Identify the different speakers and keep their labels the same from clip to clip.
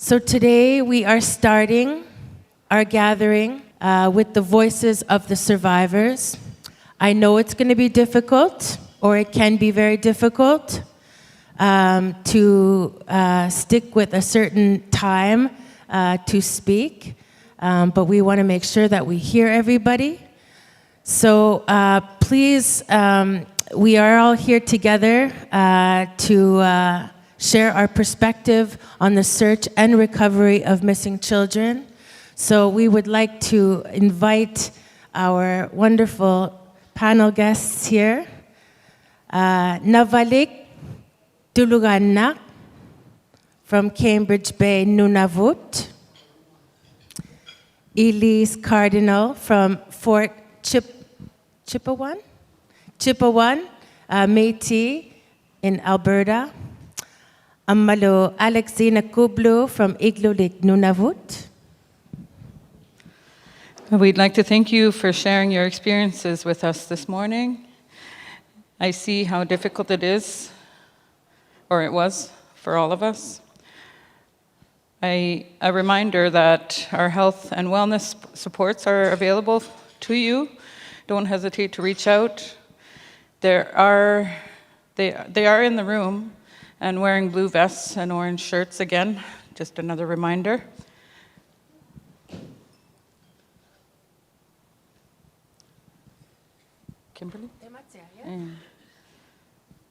Speaker 1: So today we are starting our gathering with the voices of the survivors. I know it's going to be difficult, or it can be very difficult, to stick with a certain time to speak, but we want to make sure that we hear everybody. So please, we are all here together to share our perspective on the search and recovery of missing children. So we would like to invite our wonderful panel guests here. Navalik Duluganak from Cambridge Bay, Nunavut. Elise Cardinal from Fort Chipewyan, Métis in Alberta. Amalo Alexina Kublu from Iqaluit, Nunavut.
Speaker 2: We'd like to thank you for sharing your experiences with us this morning. I see how difficult it is, or it was, for all of us. A reminder that our health and wellness supports are available to you. Don't hesitate to reach out. They are in the room and wearing blue vests and orange shirts again, just another reminder. Kimberly?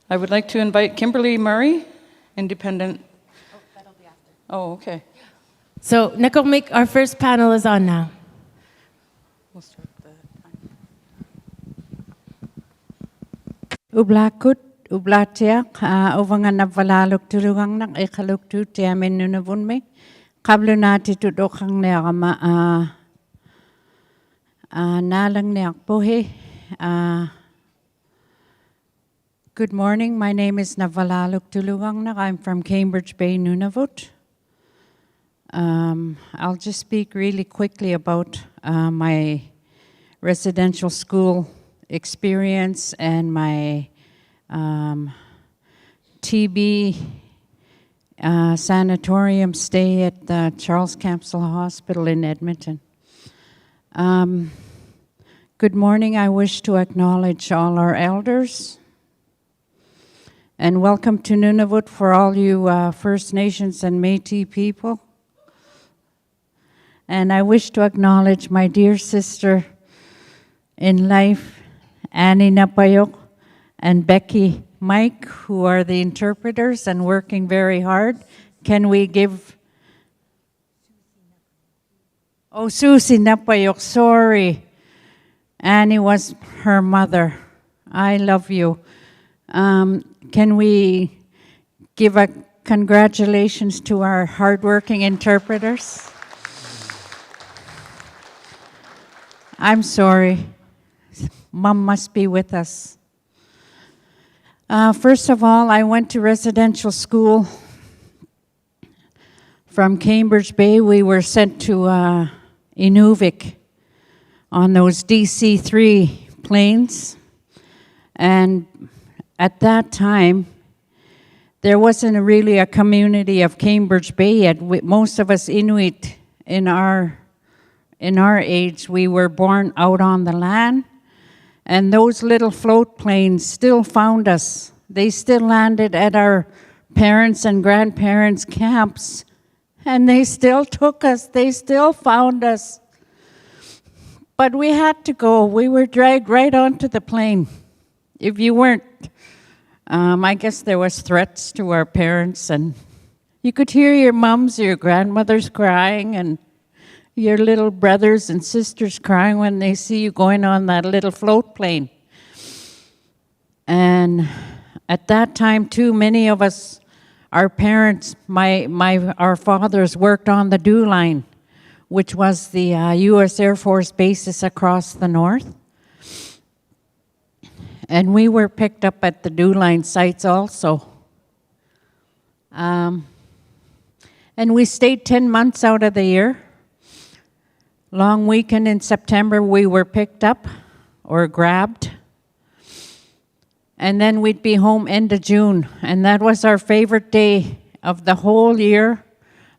Speaker 2: I would like to invite Kimberly Murray, independent.
Speaker 1: Oh, that'll be after.
Speaker 2: Oh, okay.
Speaker 1: So, Nakomik, our first panel is on now.
Speaker 2: We'll start the time.
Speaker 3: Ublakut, ublatiak, uvangan navalaluk tulungang nak Iqaluit tu tiamin nunavunme. Kablunati tu dokang neagama nalang neak pohe. Good morning, my name is Navalaluk Tulungangnak. I'm from Cambridge Bay, Nunavut. I'll just speak really quickly about my residential school experience and my TB sanatorium stay at the Charles Capsule Hospital in Edmonton. Good morning. I wish to acknowledge all our elders. And welcome to Nunavut for all you First Nations and Métis people. And I wish to acknowledge my dear sister in life, Annie Napayok and Becky Mike, who are the interpreters and working very hard. Can we give... Oh, Susie Napayok, sorry. Annie was her mother. I love you. Can we give a congratulations to our hardworking interpreters? I'm sorry. Mom must be with us. First of all, I went to residential school from Cambridge Bay. We were sent to Inuvik on those DC-3 planes. And at that time, there wasn't really a community of Cambridge Bay yet. Most of us Inuit in our age, we were born out on the land, and those little float planes still found us. They still landed at our parents' and grandparents' camps, and they still took us. They still found us. But we had to go. We were dragged right onto the plane. If you weren't, I guess there was threats to our parents, and you could hear your moms, your grandmothers crying, and your little brothers and sisters crying when they see you going on that little float plane. And at that time, too, many of us, our parents, our fathers worked on the DEW line, which was the U.S. Air Force bases across the north. And we were picked up at the DEW line sites also. And we stayed 10 months out of the year. Long weekend in September, we were picked up or grabbed. And then we'd be home end of June. And that was our favorite day of the whole year,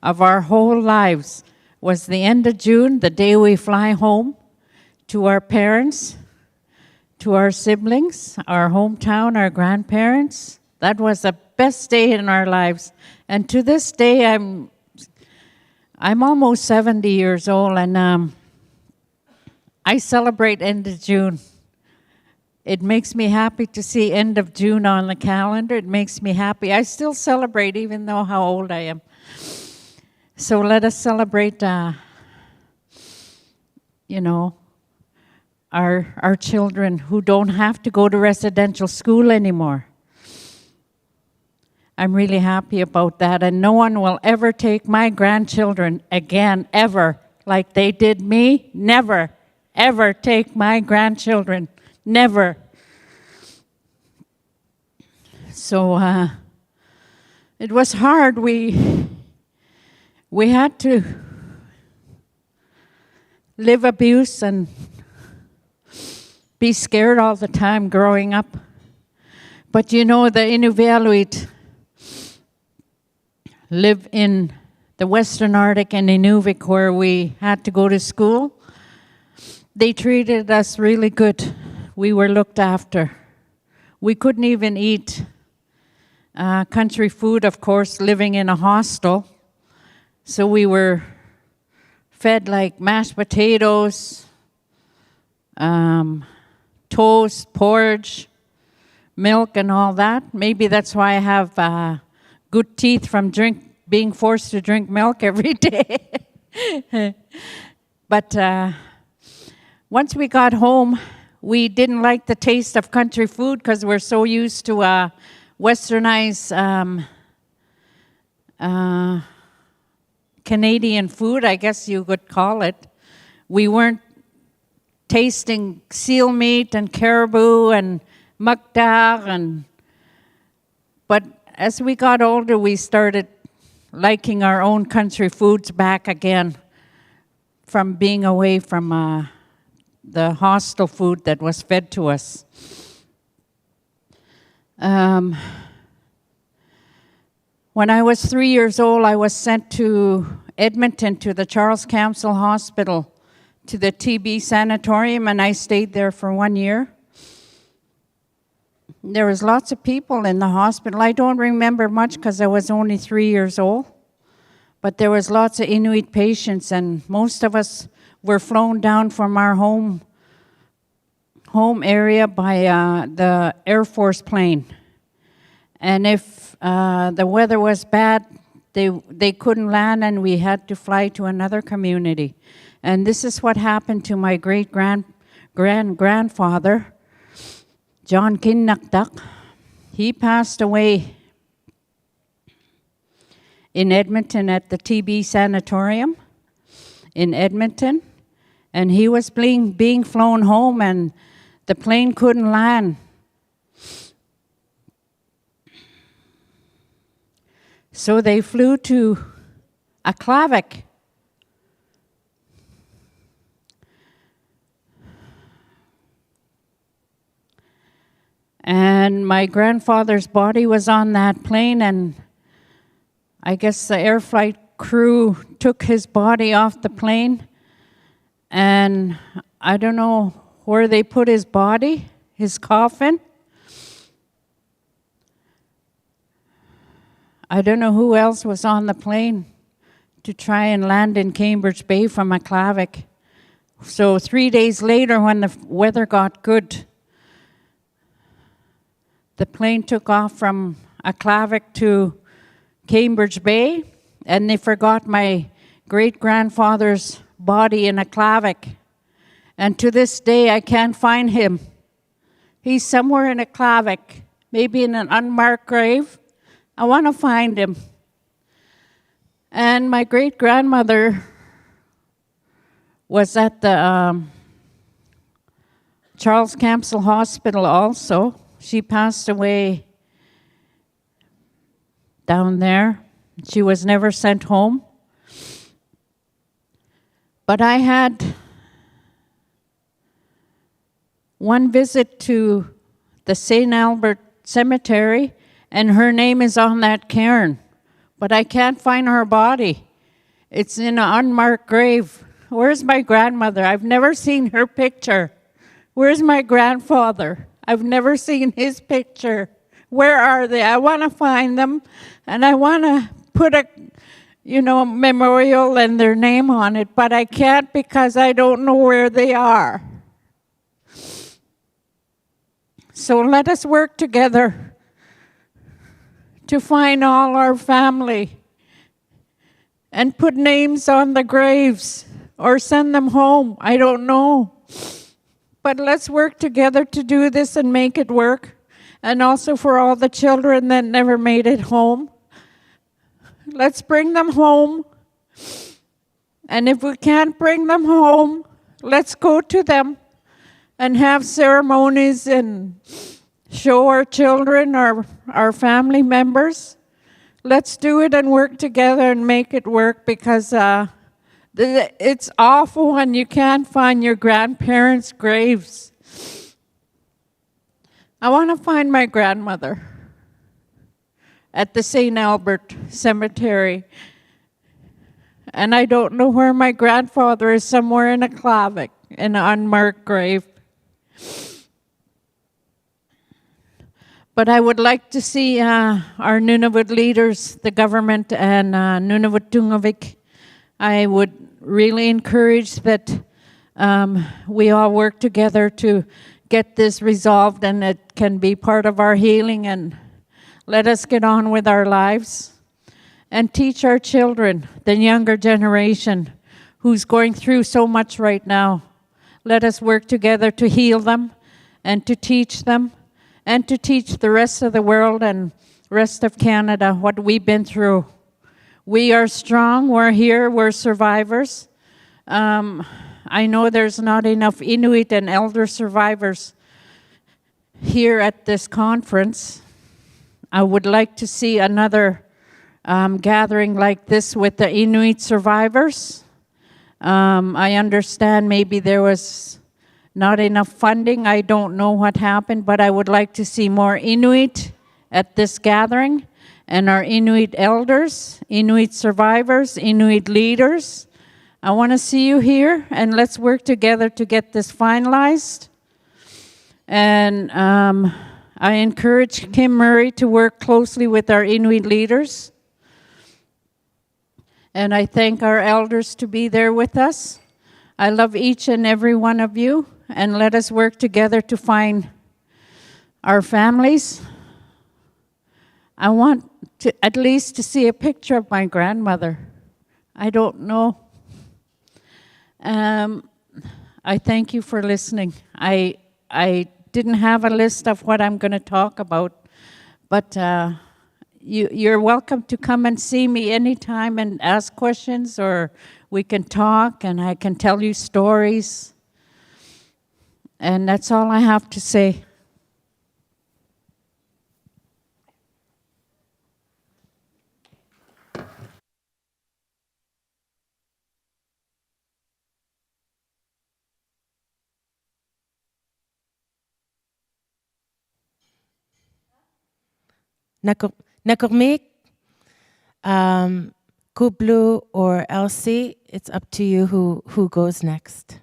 Speaker 3: of our whole lives was the end of June, the day we fly home to our parents, to our siblings, our hometown, our grandparents. That was the best day in our lives. And to this day, I'm almost 70 years old, and I celebrate end of June. It makes me happy to see end of June on the calendar. It makes me happy. I still celebrate even though how old I am. So let us celebrate, our children who don't have to go to residential school anymore. I'm really happy about that, and no one will ever take my grandchildren again, ever, like they did me. Never, ever take my grandchildren. Never. So it was hard. We had to live abuse and be scared all the time growing up. But the Iqaluit live in the Western Arctic and Inuvik, where we had to go to school. They treated us really good. We were looked after. We couldn't even eat country food, of course, living in a hostel. So we were fed like mashed potatoes, toast, porridge, milk, and all that. Maybe that's why I have good teeth from being forced to drink milk every day. But once we got home, we didn't like the taste of country food because we're so used to westernized Canadian food, I guess you could call it. We weren't tasting seal meat and caribou and mukdar, but as we got older, we started liking our own country foods back again from being away from the hostel food that was fed to us. When I was 3 years old, I was sent to Edmonton to the Charles Council Hospital, to the TB sanatorium, and I stayed there for 1 year. There was lots of people in the hospital. I don't remember much because I was only 3 years old, but there was lots of Inuit patients, and most of us were flown down from our home area by the Air Force plane. And if the weather was bad, they couldn't land, and we had to fly to another community. And this is what happened to my great-grandfather, John Kinnakdak. He passed away in Edmonton at the TB sanatorium in Edmonton, and he was being flown home, and the plane couldn't land. So they flew to Iqaluit. And my grandfather's body was on that plane, and I guess the air flight crew took his body off the plane, and I don't know where they put his body, his coffin. I don't know who else was on the plane to try and land in Cambridge Bay from Iqaluit. So 3 days later, when the weather got good, the plane took off from Iqaluit to Cambridge Bay, and they forgot my great-grandfather's body in Iqaluit. And to this day, I can't find him. He's somewhere in Iqaluit, maybe in an unmarked grave. I want to find him. And my great-grandmother was at the Charles Council Hospital also. She passed away down there. She was never sent home. But I had one visit to the St. Albert Cemetery, and her name is on that cairn. But I can't find her body. It's in an unmarked grave. Where's my grandmother? I've never seen her picture. Where's my grandfather? I've never seen his picture. Where are they? I want to find them, and I want to put a memorial and their name on it, but I can't because I don't know where they are. So let us work together to find all our family and put names on the graves or send them home. I don't know. But let's work together to do this and make it work. And also for all the children that never made it home. Let's bring them home. And if we can't bring them home, let's go to them and have ceremonies and show our children, our family members. Let's do it and work together and make it work, because it's awful when you can't find your grandparents' graves. I want to find my grandmother at the St. Albert Cemetery. And I don't know where my grandfather is, somewhere in a Iqaluit, in an unmarked grave. But I would like to see our Nunavut leaders, the government, and Nunavut Tungavik. I would really encourage that we all work together to get this resolved, and it can be part of our healing, and let us get on with our lives and teach our children, the younger generation who's going through so much right now. Let us work together to heal them and to teach them and to teach the rest of the world and rest of Canada what we've been through. We are strong, we're here, we're survivors. I know there's not enough Inuit and elder survivors here at this conference. I would like to see another gathering like this with the Inuit survivors. I understand maybe there was not enough funding. I don't know what happened, but I would like to see more Inuit at this gathering, and our Inuit elders, Inuit survivors, Inuit leaders. I want to see you here, and let's work together to get this finalized. And I encourage Kim Murray to work closely with our Inuit leaders. And I thank our elders to be there with us. I love each and every one of you, and let us work together to find our families. I want to at least to see a picture of my grandmother. I don't know. I thank you for listening. I didn't have a list of what I'm going to talk about, but you're welcome to come and see me anytime and ask questions, or we can talk and I can tell you stories. And that's all I have to say.
Speaker 1: Nakormik, Kublu, or Elsie, it's up to you who goes next.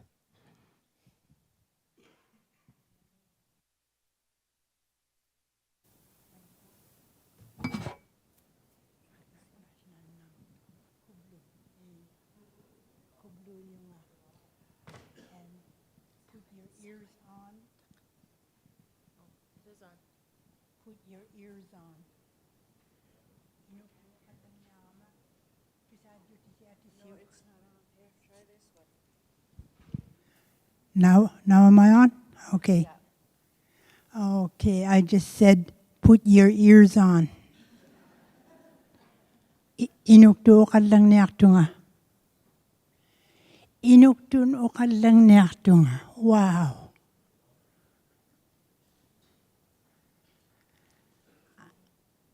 Speaker 4: Now am I on? Okay. Okay, I just said, put your ears on. Inuktu okalang niaktunga. Inuktun okalang niaktunga. Wow.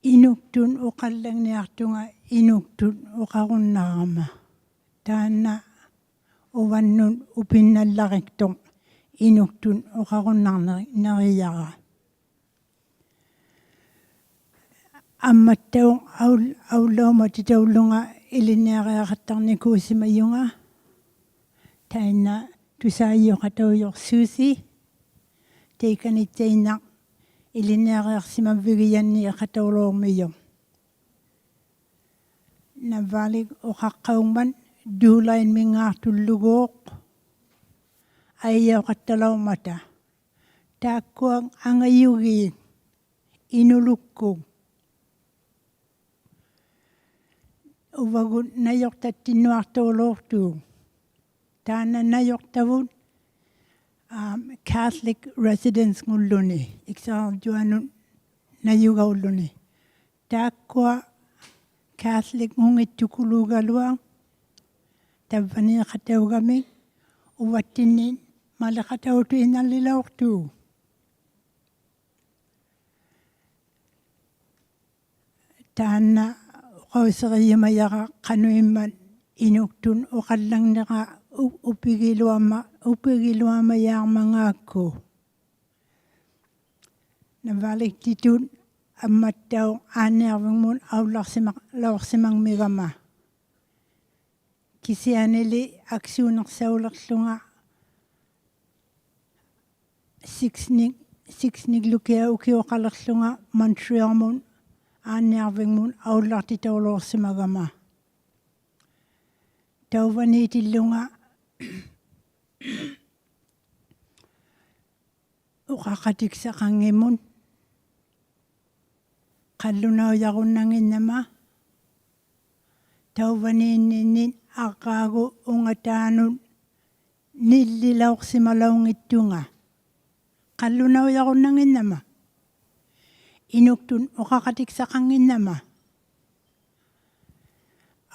Speaker 4: Inuktun okalang niaktunga. Inuktun okakun nakama. Tana. Uvannun upinnallariktong inuktun okaqunnaariyaqa ammattaung aulauma titaulunga ilinereqattarniku simayunga. Taina tusayo qatauyor susi. Teikani teinak ilinereqsimavvigiyanni qataulormiyong. Navalik uqaqqaungman duulain mingaartulluguuq. Aiyauqattalaumata. Taakkuang angayugiin inulukkung. Uvagun nayortattinnuartuulortuung. Taana nayortavun Catholic residence ngulluni. Iqsaarjuanun nayugaulluni. Taakkua Catholic ngungittukulugaluang. Tavvani qataugamik. Uvattinnin malaqatautu inallilaortuu. Taana qauseriyimayaqa qanuimman inuktun uqallangneqa upigiluamayaarmangaakku. Navaliktitun ammattau aanniarvingmun aullarsimangmigama. Kisianili aksuunersaulerlunga sixnik lukia ukioqalerlunga Montrealmun aanniarvingmun aullartitaulorsimagama. Tauvaniitillunga uqaqatiksaqangimun qallunauyarunnanginnama tauvaniinninnin aqaagu ungataanun nillilauqsimalaungittunga qallunauyarunnanginnama inuktun uqaqatiksaqanginnama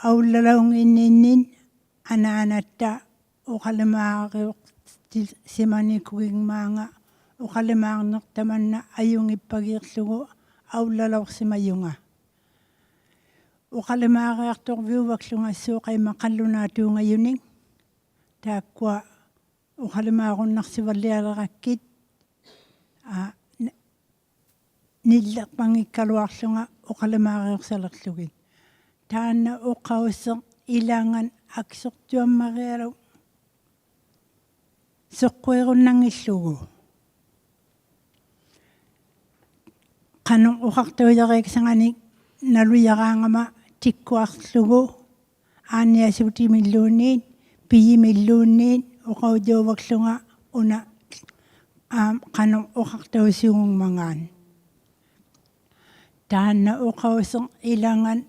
Speaker 4: aullalaunginninnin anaanatta uqalimaaqioq simanikugingmaanga uqalimaarnertamanna ajungippagiirlugu aullalaorsimayunga. Uqalimaariartorviuvakslunga suuqaima qallunaatuungayuning taakkua uqalimaarunnarsivallialerakkit nillerpangikkaluarlunga uqalimaariorsalerlugit. Taanna uqauser ilangan aksortuammarialu soqquirunnangillugu. Qanung uqartuujariiksangani naluyaraangama tikkuarlugu aaniasuutimilluunniin piyimilluunniin uqautuuvakslunga una qanung uqartausuungmangaan. Taanna uqauser ilangan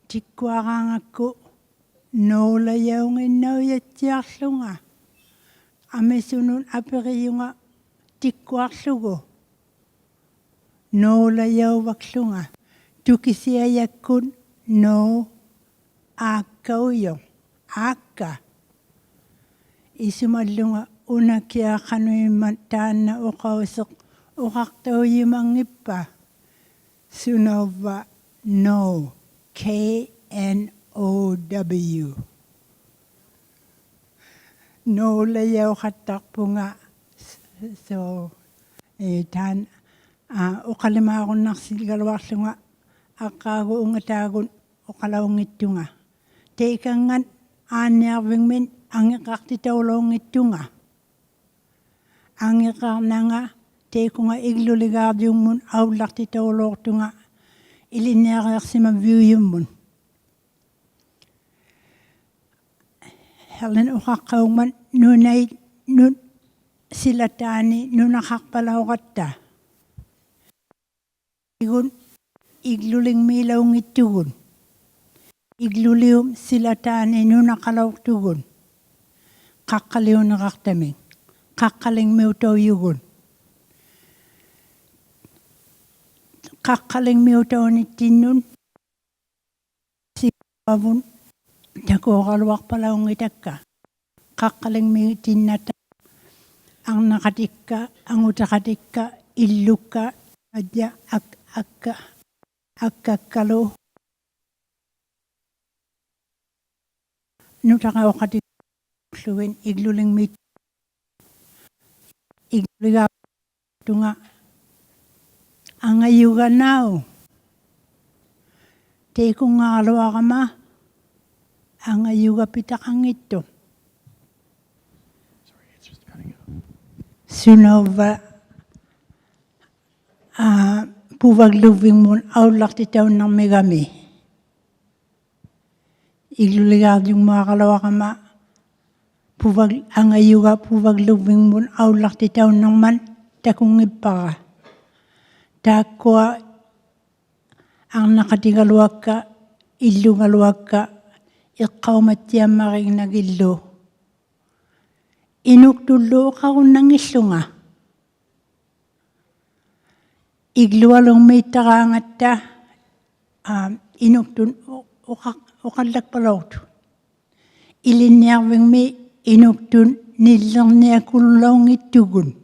Speaker 4: tikkuaraangakku noolayaunginnauyatsiarlunga amisunun aperiyunga tikkuarlugu noolayauvakslunga tukisiayakkun no aakkauyo aakka isumallunga unakiaqanuimman taanna uqauseq uqartauyimangippa sunavva no KNOW. Noolayaukattarpunga so taan uqalimaarunarsilgaluarlunga aqqaagu ungataagun uqalaungittunga. Teikangan aanniarvingmin angeqartitaulongittunga. Angeqarnanga teikunga igluligaarjungmun aullartitaulortunga ilineariarsimavviuyummun. Helen uqaqqaungman nunait nun silataani nunaqarpalauqatta. Igun iglulingmiilaungittugun. Iglulium silataani nunaqalaurtugun. Qaqqaliuneqartaming. Qaqqalingmiutauyugun. Qaqqalingmiutaunittinnun sipavun takuoqaluarpalaungitakka. Qaqqalingmiutinnata arnaqatikka, angutaqatikka, illukka, adja akkakkalu. Nutaqauqatikluin iglulingmiit igluligaartunga angayuganau. te ko ngalo kama ang ayuga pitakang ito. Sunova puvagluving mun aulak ti taon ng megami. Igluligad yung mga kalawa kama ang ayuga puvagluving mun aulak ti taon ng man takong ipaka. Takwa ang nakatigaluwag ka, ilungaluwag ka, ikaw matiyang maring nagilo. Inuktulo ka kung nangislo nga. Igluwalong may takangat ta, inuktun, ukalak palawto. Ilinyawing may inuktun, nilang niya kulong itugun.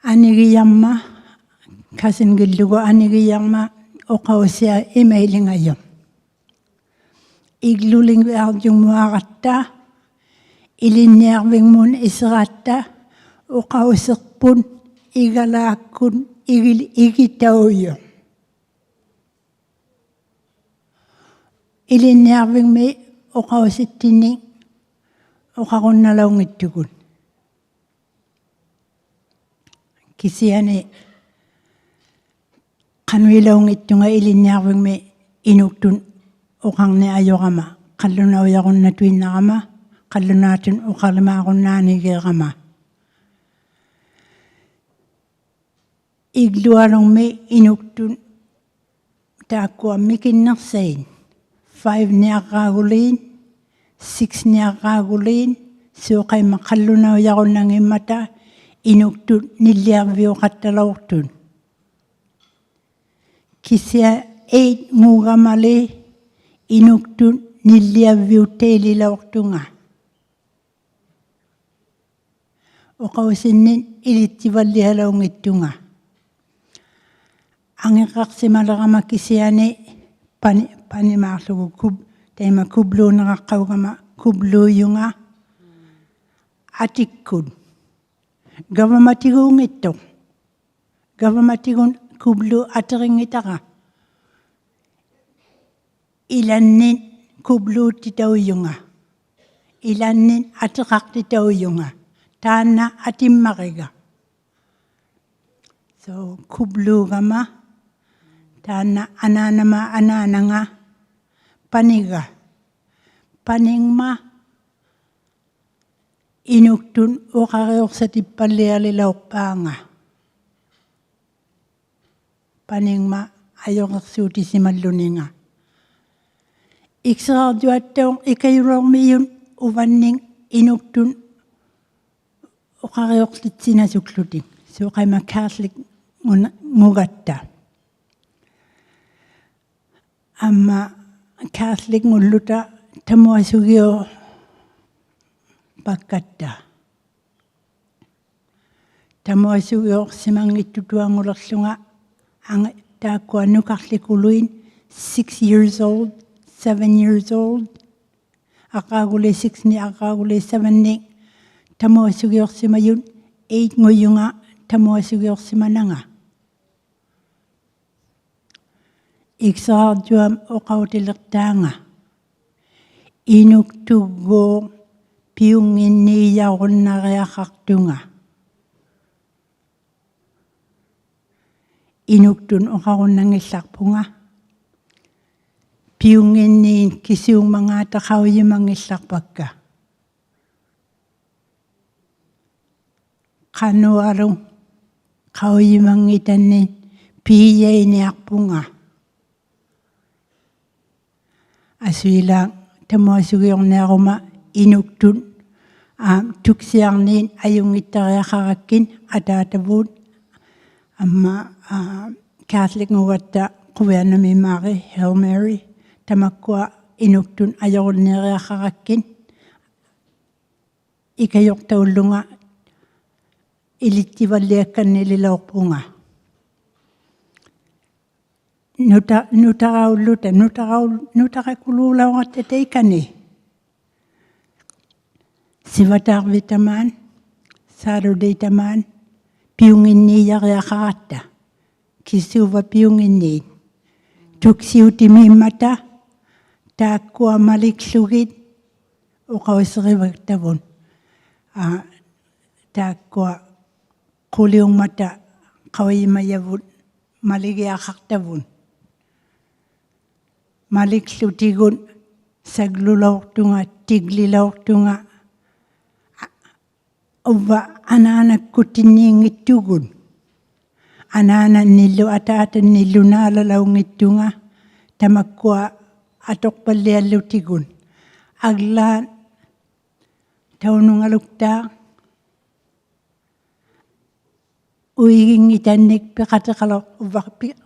Speaker 4: Anigiyama, kasin gilugo anigiyama, okaw siya emailing ayam. Igluling yung mga kata, ilinyawing mun israta, okaw sakpun, igalakun, igitaw yun. Ilinyawing may okaw si tining, okaw nalawang itugun. Kisiyane, kanwilawang ito nga ilinyawing may inuktun ukang ni ayo kama. Kalunaw yakon na tuwin na kama, kalunatin ukalima akong nanigil kama. Igluwarong may inuktun, takwa mikin naksayin. 5 niya kagulin, 6 niya kagulin, so kay makalunaw yakon nang imata, inuktun nilyabyo katalawtun. Kisya 8 nguga mali, inuktun nilyabyo telilawto nga. O kausinin ilitibalialaw ngito nga. Ang ikaksimala kisyane, panimaklo tayo makublo nakakaw kama, kublo yung nga, atikod. Gawamatigong ito. Gawamatigong kublo ataring ita ka. Ilanin kublo titaw yung nga. Ilanin atakak titaw yung nga. Tana atim makiga. So, kublo kama. Tana ananama anana nga. Paniga. Paningma. Inuktun o kareok sa tipalialilaw pa nga. Paningma ayok aksuti si maluni nga. Iksaradyo at taong ikayurong mayon uwaning inuktun o kareok sa sinasukluting. So kay makaslik ngugatta. Ama Catholic nguluta tamuasugyo pagkata. Tamuasugyo simang itutuang ulaksunga ang takwa nukaklikuluin 6 years old, 7 years old. Akaguli 6 ni akaguli 7 ni tamuasugyo simayun 8 nguyunga tamuasugyo simananga. Iksaradjuam o kautilaktanga. Inuktugo piungin niya ko na kaya kaktunga. Inuktun o kao nang isakpo nga. Piungin ni kisiung mga takaw yung mga isakpag ka. Kano arong kao yung mga itanin piyay ni akpo nga. Aswilang tamuasugiyong na akuma inuktun tuksiyang nin ayong itarya kakakin at atabud Catholic ngawata kuya na may maki Hail Mary tamakwa inuktun ayaw nirya kakakin ikayok taulunga ilitibaliakan nililaw po nga. Nutakakululaw at teteikan eh. Sivatarvi taman, Saturday taman, piungin niya kaya kakata. kisuva piunginin. Tuksiutimi mata, takua maliksugit, ukausrivagtavun. Takua kuliung mata, kawimayavun, maligiakaktavun. Maliksutigun, saglulauktunga, tiglilauktunga, uva anak kutiningitugun. Anak nilu ata-ata nilu nalalaungitunga, tamakua atok palialutigun. Aglan, taunungalukta, uiging itanik pekatakalo,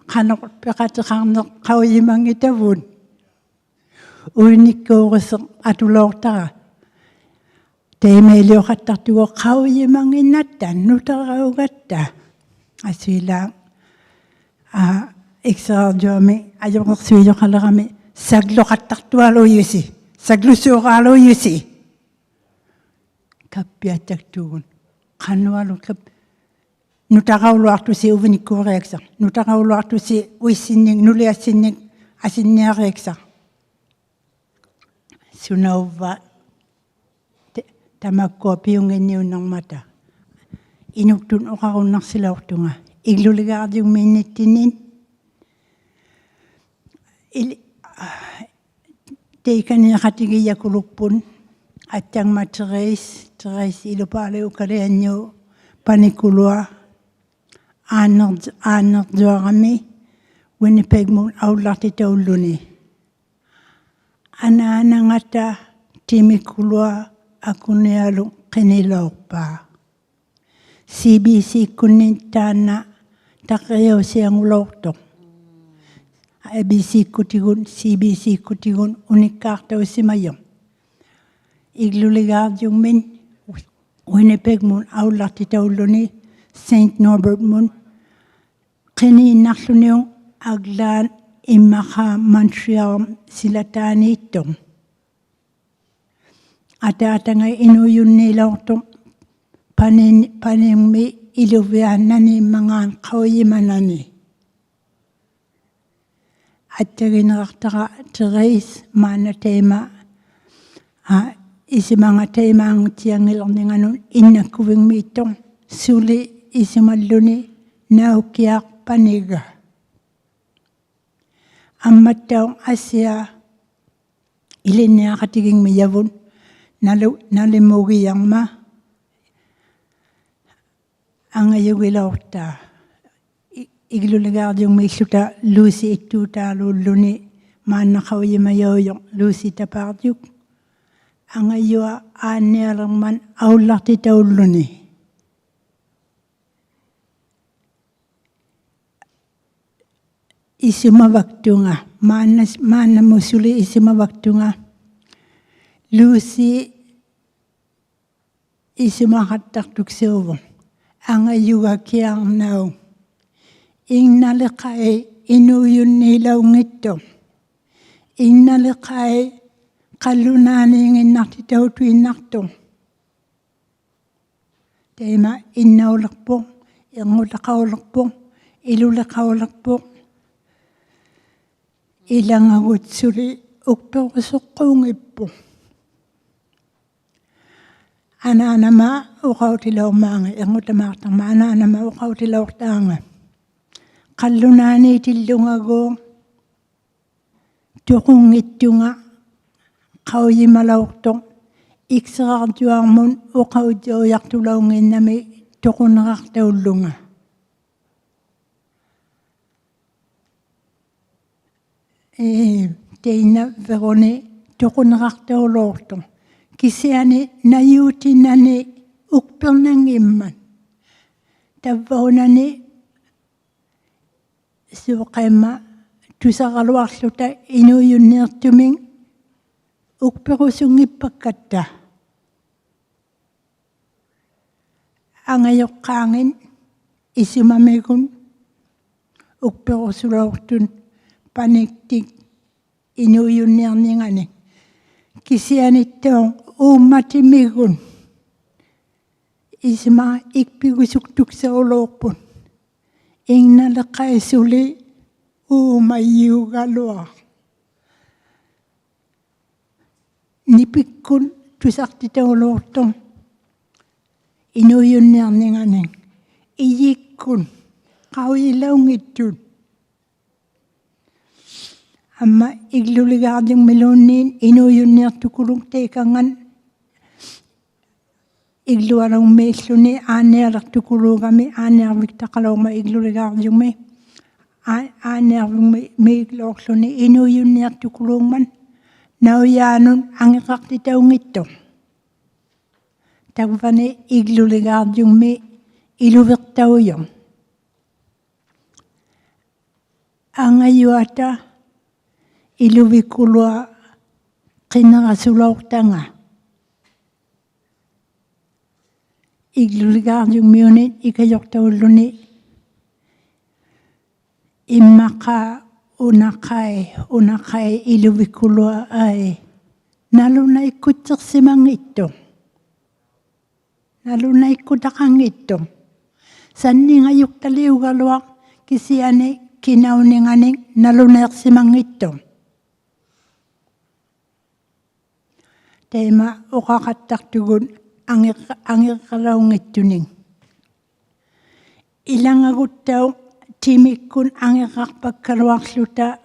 Speaker 4: kanok pekatakano kawimangitavun. Uinik ko atulokta. Temelio katatuwa kawimanginatan, nutaraugatta. Asila extraordinary ayok suyo kalakami saglo kataktualo yusi saglo sukalo yusi kapiatak tugun kanwalo kap nutakaulo aktu si uveni koreksa nutakaulo aktu si wisining nulia sining asinya reksa sunauva tamakopi ungeni unang mata inuktun okaron ng silautunga. Igluligad yung minitinin. Teikan niya katigiya kulupun. At yung matrais ilupale ukarian nyo panikulua. Anak dua kami. Winnipeg mo aulat ito uluni. Ana ngata timikulua ako niyalong kinilaw pa. CBC kunintana takayaw siyang ulokto. ABC kutigun, CBC kutigun, unikaktaw si mayong. Igluligad yung min, Winnipeg mun, aulat itaw ni St. Norbert mun, kininaklo niyong aglan imaka Montreal silatani itong. Ata ngay inuyun nila itong paning mi iluvianani mga kawimanani. At ginaraktaka Therese mana tema isi mga tema ang tiyang ilang ngayon inakuwing mitong suli isi maluni naukiak paniga. Ang matawang Asya ilin niya katiging mayavun nalimugi yang ma ang ayawilauta. Igluligad yung may suta, Lucy ituta luluni, manakaw yung mayoyong Lucy tapadyuk. Ang aywa anelang man aulat ita uluni. Isimawaktu nga, mana musuli isimawaktu nga. Lucy isimakattaktuk siwong. Ang ayuga kiyang naw. Ing nalikay inuyun nilaw ngito. Ing nalikay kalunani ng nakitaw tuwing nakto. Tema inaulak po, ingulakaulak po, ilulakaulak po. Ilang agut suri ukto kusukong ipo. Ananama ukaw tilaw mga, ang utamatang ananama ukaw tilaw tanga. Kalunani tilungago, tukong ito nga, kawyi malawtong, iksarak juang mon ukaw diyo yak tulawngin na may tukong nakaktaw lunga. Tina verone tukong nakaktaw lawtong. Kasi ani nayutin na ni ukpil ng iman. Tabaw na ni sukema tusakalwak luta inuyun niya tuming ukpil sungi pagkata. Ang ayok kangin isimamikun ukpil sulawtun paniktik inuyun niya nga ni. Kasi ani itong umatimigun. Isma ikpigusuktuk sa ulopon. Ing nalakay suli umayu galua. Nipikun tusakti taulotong. Inuyun niya ninganing. Iyikun. Kau ilaw ngitun. Amma igluligading melonin inuyun niya tukulong tekangan. Igluarang mesluni anerak tukulugami anerak takalaw ma igluligading me. Anerak me iglosluni inuyun niya tukulong man. Nauyanun angikak ti taong ito. Tagvane igluligading me iluvik tao yung. Ang ayuata iluvikulwa kinakasulaw tanga. Igluligading miyunit ikayok tao luni. Imaka unakay iluvikulwa ay nalunay kutak simang ito. Nalunay kutakang ito. Sani ngayok taliw galwak kisi ane kinaw ni nganing nalunay simang ito. Tema ukakatak tugun angik kalaw ngito ning. Ilang agut taw timikun angikak pagkalwak luta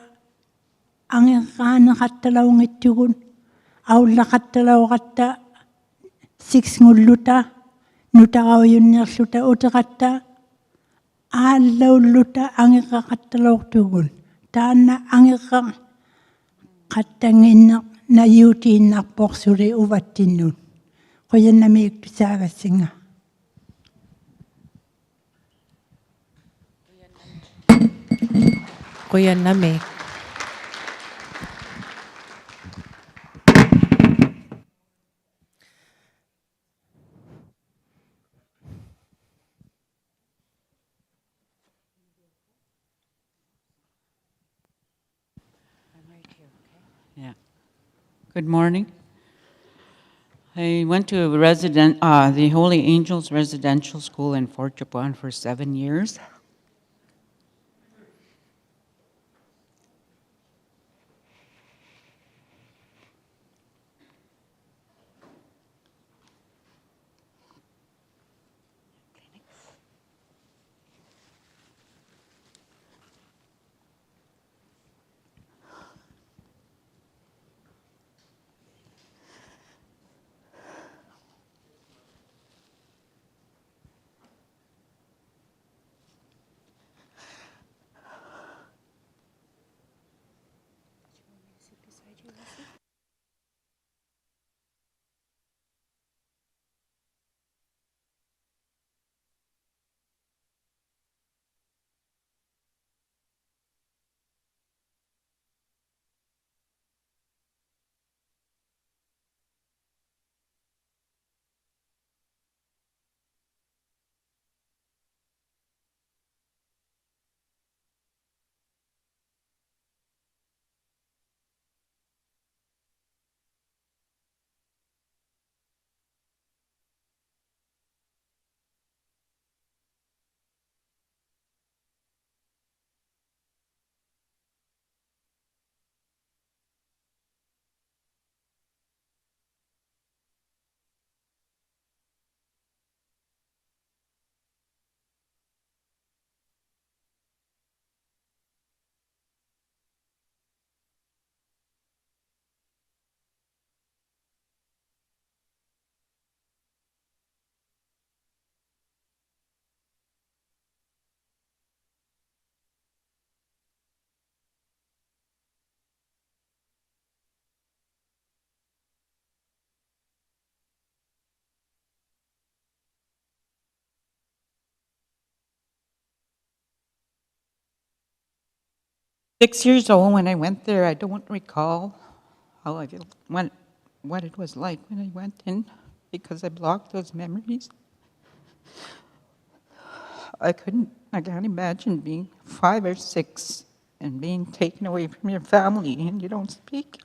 Speaker 4: angikana katalaw ngitugun. Awla katalaw kata 6 nguluta. Nuta kaw yun niya luta utakata. Alaw luta angikak katalaw tugun. Tana angikak katangin na yuti na poksuri uvatin nun. Kaya na may iktusaga singa.
Speaker 1: Kuya Name.
Speaker 3: Yeah. Good morning. I went to the Holy Angels Residential School in Fort Japan for 7 years.
Speaker 5: Six years old when I went there. I don't recall how I felt, what it was like when I went in, because I blocked those memories. I can't imagine being 5 or 6 and being taken away from your family and you don't speak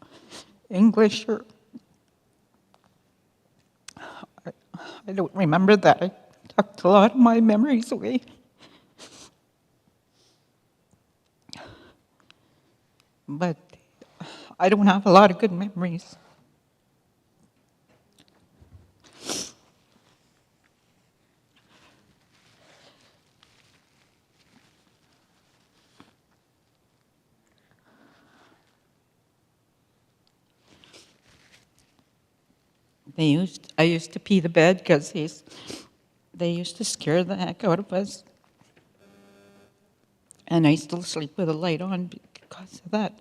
Speaker 5: English or, I don't remember that. I tucked a lot of my memories away. but I don't have a lot of good memories. I used to pee the bed because they used to scare the heck out of us. And I still sleep with a light on because of that.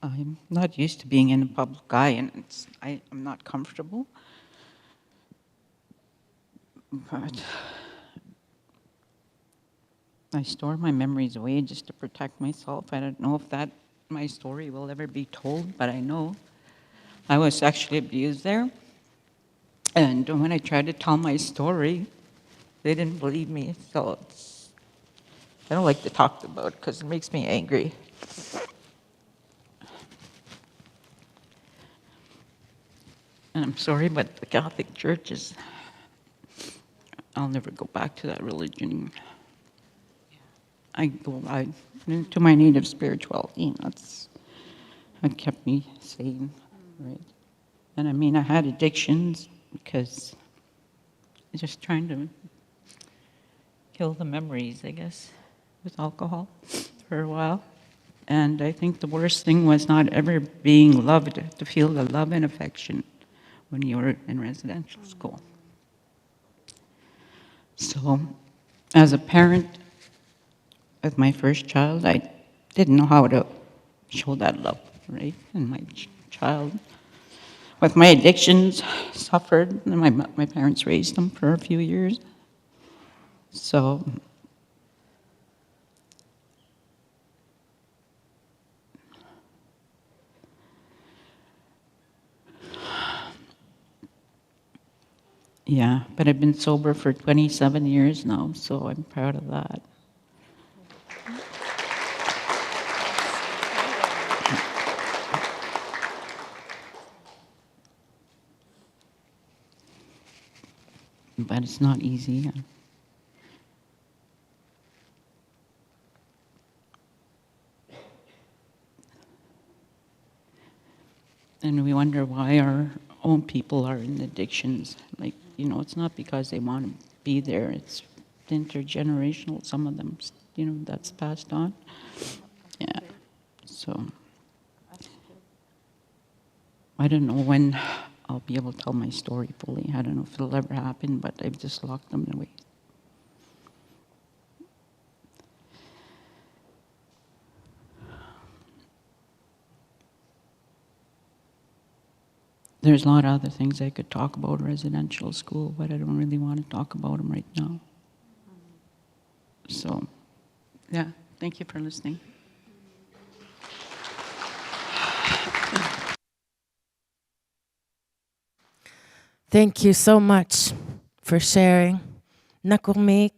Speaker 5: I'm not used to being in a public eye, and I'm not comfortable. But I store my memories away just to protect myself. I don't know if my story will ever be told, but I know I was sexually abused there. And when I tried to tell my story, they didn't believe me. So I don't like to talk about it because it makes me angry. And I'm sorry, but the Catholic Church I'll never go back to that religion. I go into my native spirituality. That's what kept me sane, right? And I mean, I had addictions because I'm just trying to kill the memories, I guess, with alcohol for a while. And I think the worst thing was not ever being loved, to feel the love and affection when you were in residential school. So, as a parent with my first child, I didn't know how to show that love, right? And my child, with my addictions, suffered, and my parents raised him for a few years. So, yeah, but I've been sober for 27 years now, so I'm proud of that. But it's not easy. And we wonder why our own people are in addictions. Like, it's not because they want to be there. It's intergenerational, some of them, that's passed on. Yeah. So, I don't know when I'll be able to tell my story fully. I don't know if it'll ever happen, but I've just locked them away. There's a lot of other things I could talk about residential school, but I don't really want to talk about them right now. So, yeah, thank you for listening.
Speaker 1: Thank you so much for sharing. Nakurmik,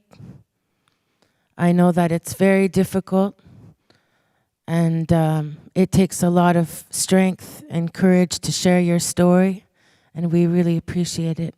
Speaker 1: I know that it's very difficult, and it takes a lot of strength and courage to share your story, and we really appreciate it.